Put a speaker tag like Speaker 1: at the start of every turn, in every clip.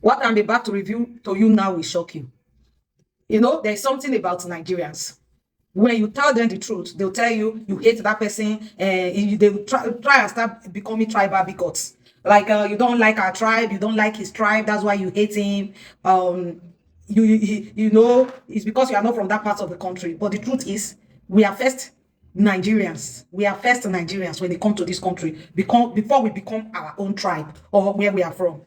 Speaker 1: What I'm about to review to you now will shock you. You know, there's something about Nigerians. When you tell them the truth, they'll tell you you hate that person, and they will try and start becoming tribal bigots. Like you don't like our tribe, you don't like his tribe, that's why you hate him. You know, it's because you are not from that part of the country. But the truth is, we are first Nigerians. We are first Nigerians when they come to this country, before we become our own tribe or where we are from.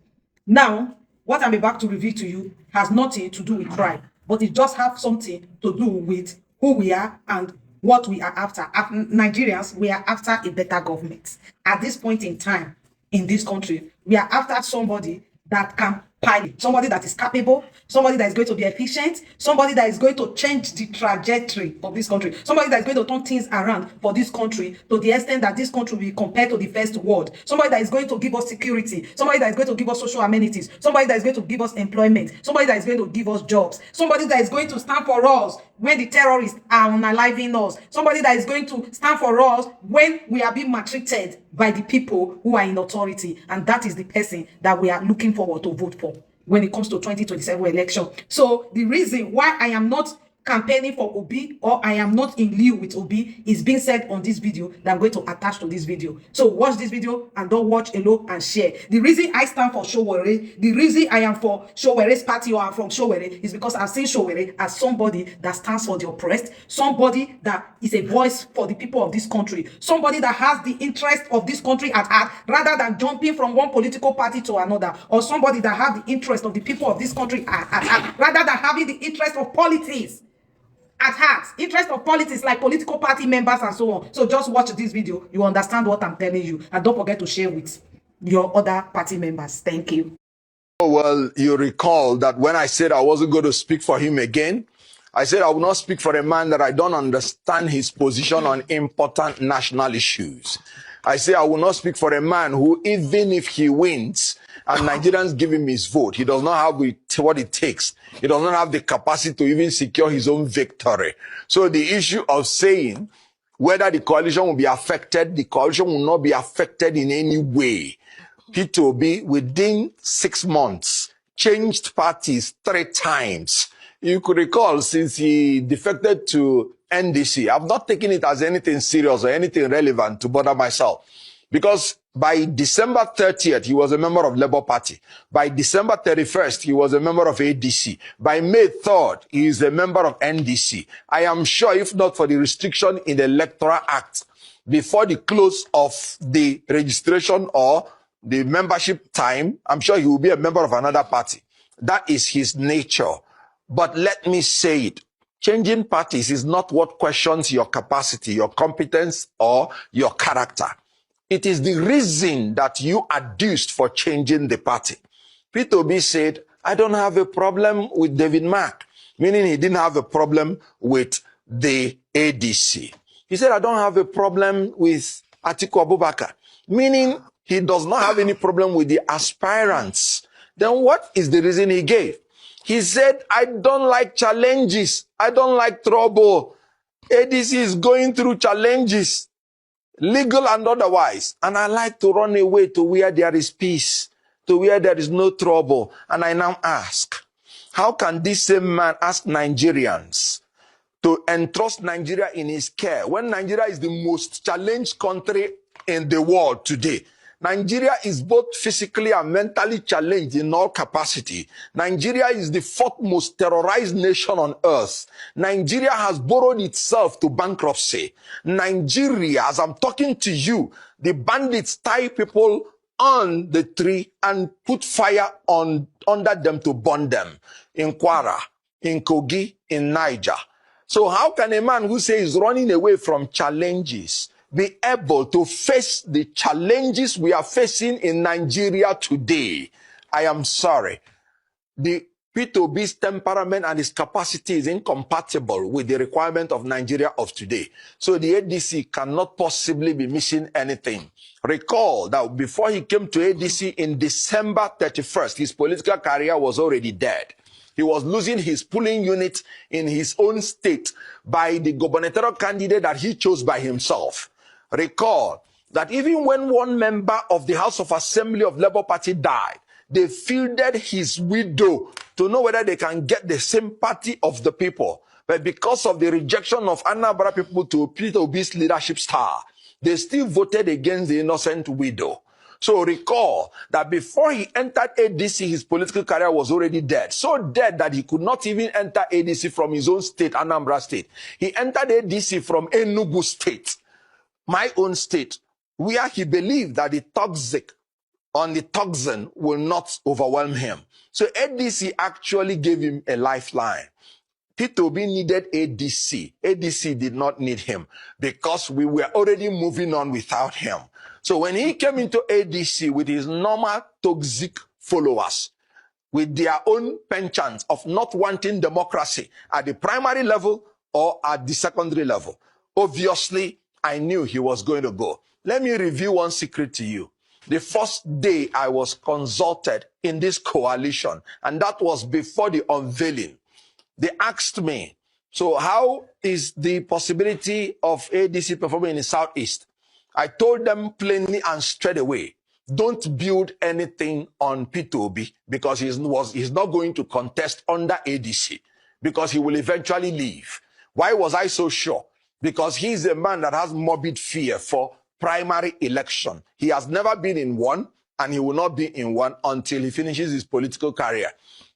Speaker 1: Now, what I'm about to reveal to you has nothing to do with crime, but it just have something to do with who we are and what we are after. As Nigerians, we are after a better government. At this point in time in this country, we are after somebody that can pilot, somebody that is capable, somebody that is going to be efficient, somebody that is going to change the trajectory of this country, somebody that is going to turn things around for this country to the extent that this country will be compared to the first world, somebody that is going to give us security, somebody that is going to give us social amenities, somebody that is going to give us employment, somebody that is going to give us jobs, somebody that is going to stand for us when the terrorists are unaliving us, somebody that is going to stand for us when we are being maltreated by the people who are in authority. And that is the person that we are looking forward to vote for when it comes to 2027 election. So the reason why I am not campaigning for Obi or I am not in lieu with Obi is being said on this video that I'm going to attach to this video. So watch this video and don't watch alone and share. The reason I stand for Sowore, the reason I am for Sowore's party or I'm from Sowore is because I've seen Sowore as somebody that stands for the oppressed, somebody that is a voice for the people of this country, somebody that has the interest of this country at heart rather than jumping from one political party to another, or somebody that has the interest of the people of this country at heart rather than having the interest of politics at heart, interest of politics like political party members and so on. So just watch this video, you understand what I'm telling you, and don't forget to share with your other party members. Thank you.
Speaker 2: Well, you recall that when I said I wasn't going to speak for him again, I said I will not speak for a man that I don't understand his position on important national issues. I say I will not speak for a man who, even if he wins and Nigerians give him his vote, he does not have what it takes. He does not have the capacity to even secure his own victory. So the issue of saying whether the coalition will be affected, the coalition will not be affected in any way. Peter Obi, within 6 months, changed parties 3 times. You could recall, since he defected to NDC, I've not taken it as anything serious or anything relevant to bother myself. Because by December 30th, he was a member of Labour Party. By December 31st, he was a member of ADC. By May 3rd, he is a member of NDC. I am sure, if not for the restriction in the Electoral Act, before the close of the registration or the membership time, I'm sure he will be a member of another party. That is his nature. But let me say it. Changing parties is not what questions your capacity, your competence, or your character. It is the reason that you adduced for changing the party. Peter Obi said, I don't have a problem with David Mark, meaning he didn't have a problem with the ADC. He said, I don't have a problem with Atiku Abubakar, meaning he does not have any problem with the aspirants. Then what is the reason he gave? He said, I don't like challenges. I don't like trouble. ADC is going through challenges, legal and otherwise. And I like to run away to where there is peace, to where there is no trouble. And I now ask, how can this same man ask Nigerians to entrust Nigeria in his care when Nigeria is the most challenged country in the world today? Nigeria is both physically and mentally challenged in all capacity. Nigeria is the 4th most terrorized nation on earth. Nigeria has borrowed itself to bankruptcy. Nigeria, as I'm talking to you, the bandits tie people on the tree and put fire under them to burn them. In Kwara, in Kogi, in Niger. So how can a man who says running away from challenges be able to face the challenges we are facing in Nigeria today? I am sorry. The Peter Obi's temperament and his capacity is incompatible with the requirement of Nigeria of today. So the ADC cannot possibly be missing anything. Recall that before he came to ADC in December 31st, his political career was already dead. He was losing his polling unit in his own state by the gubernatorial candidate that he chose by himself. Recall that even when one member of the House of Assembly of Labour Party died, they fielded his widow to know whether they can get the sympathy of the people. But because of the rejection of Anambra people to Peter Obi's leadership star, they still voted against the innocent widow. So recall that before he entered ADC, his political career was already dead. So dead that he could not even enter ADC from his own state, Anambra State. He entered ADC from Enugu State, my own state, where he believed that the toxic on the toxin will not overwhelm him. So ADC actually gave him a lifeline. Peter Obi needed ADC. ADC did not need him because we were already moving on without him. So when he came into ADC with his normal toxic followers, with their own penchants of not wanting democracy at the primary level or at the secondary level, obviously, I knew he was going to go. Let me reveal one secret to you. The first day I was consulted in this coalition, and that was before the unveiling, they asked me, so how is the possibility of ADC performing in the Southeast? I told them plainly and straight away, don't build anything on Peter Obi because he's not going to contest under ADC because he will eventually leave. Why was I so sure? Because he's a man that has morbid fear for primary election. He has never been in one and he will not be in one until he finishes his political career.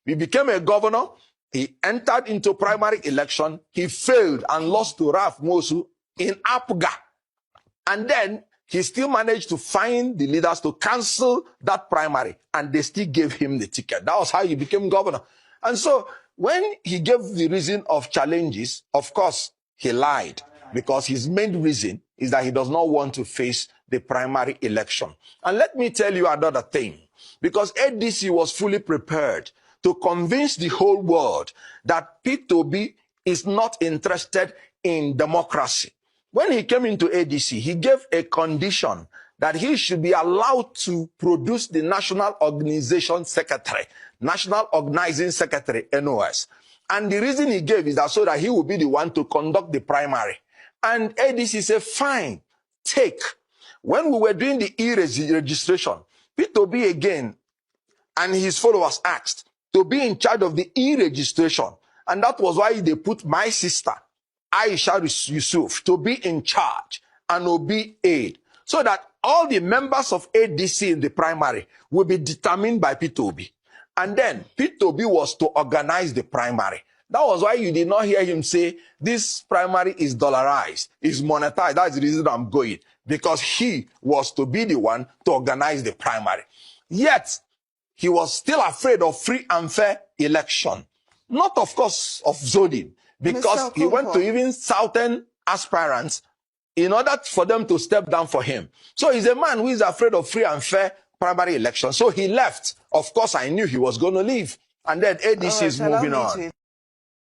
Speaker 2: He became a governor. He entered into primary election. He failed and lost to Ralph Mosu in Apga. And then he still managed to find the leaders to cancel that primary, and they still gave him the ticket. That was how he became governor. And so when he gave the reason of challenges, of course, he lied because his main reason is that he does not want to face the primary election. And let me tell you another thing, because ADC was fully prepared to convince the whole world that Peter Obi is not interested in democracy. When he came into ADC, he gave a condition that he should be allowed to produce the National Organization Secretary, National Organizing Secretary, NOS. And the reason he gave is that so that he will be the one to conduct the primary. And ADC said, fine, take. When we were doing the e-registration, Peter Obi again and his followers asked to be in charge of the e-registration. And that was why they put my sister, Aisha Yusuf, to be in charge and Obi aid, so that all the members of ADC in the primary will be determined by Peter Obi. And then Peter Obi was to organize the primary. That was why you did not hear him say, this primary is dollarized, is monetized. That's the reason I'm going. Because he was to be the one to organize the primary. Yet, he was still afraid of free and fair election. Not, of course, of zoning. Because he went to even southern aspirants in order for them to step down for him. So he's a man who is afraid of free and fair primary election. So he left. Of course, I knew he was going to leave. And then ADC is moving on.